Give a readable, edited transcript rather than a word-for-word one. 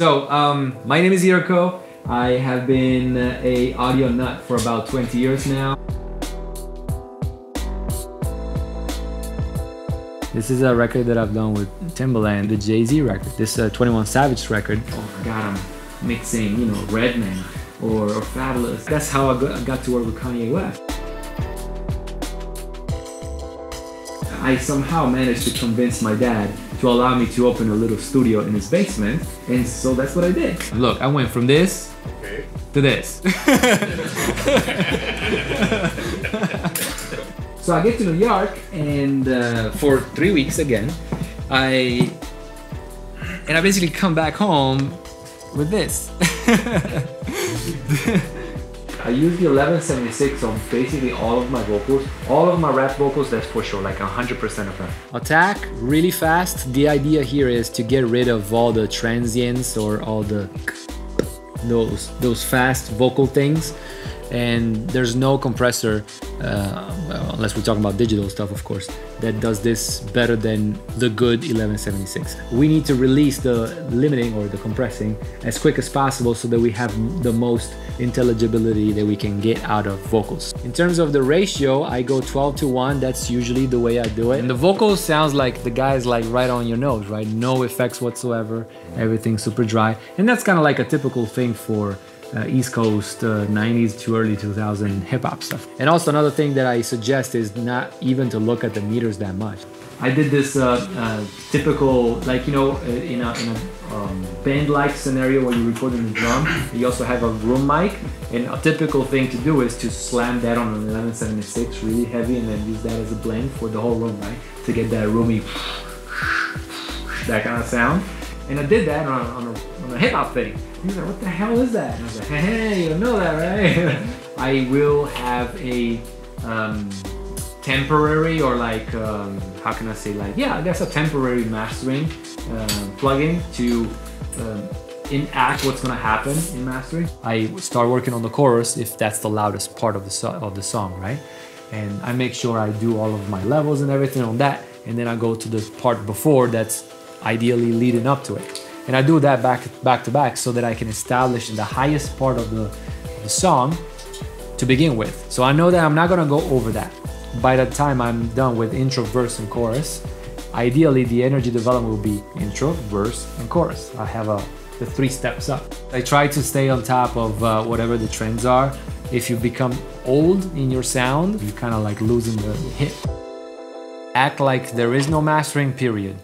So, my name is IRKO. I have been a audio nut for about 20 years now. This is a record that I've done with Timbaland, the Jay-Z record. This 21 Savage record. Oh my God, I'm mixing, you know, Redman or Fabulous. That's how I got to work with Kanye West. I somehow managed to convince my dad to allow me to open a little studio in his basement, and so that's what I did. Look, I went from this to this. So I get to New York, and for 3 weeks again, I basically come back home with this. I use the 1176 on basically all of my vocals. All of my rap vocals, that's for sure, like 100% of them. Attack really fast. The idea here is to get rid of all the transients or all the those fast vocal things. And there's no compressor, well, unless we're talking about digital stuff, of course, that does this better than the good 1176. We need to release the limiting or the compressing as quick as possible so that we have the most intelligibility that we can get out of vocals. In terms of the ratio, I go 12:1. That's usually the way I do it. And the vocal sounds like the guy's like right on your nose, right? No effects whatsoever, everything super dry. And that's kind of like a typical thing for East Coast 90s to early 2000 hip-hop stuff. And also another thing that I suggest is not even to look at the meters that much. I did this typical, like, you know, in a band-like scenario where you record in the drum, you also have a room mic, and a typical thing to do is to slam that on an 1176 really heavy and then use that as a blend for the whole room, right? To get that roomy, that kind of sound. And I did that on a hip-hop thing. He was like, what the hell is that? And I was like, hey, you don't know that, right? I will have a temporary, or like, how can I say, like, yeah, I guess a temporary mastering plugin to enact what's gonna happen in mastering. I start working on the chorus if that's the loudest part of the song, right? And I make sure I do all of my levels and everything on that, and then I go to the part before that's ideally leading up to it. And I do that back to back so that I can establish the highest part of the song to begin with. So I know that I'm not gonna go over that. By the time I'm done with intro, verse, and chorus, ideally the energy development will be intro, verse, and chorus. I have the 3 steps up. I try to stay on top of whatever the trends are. If you become old in your sound, you kind of like losing the hit. Act like there is no mastering period.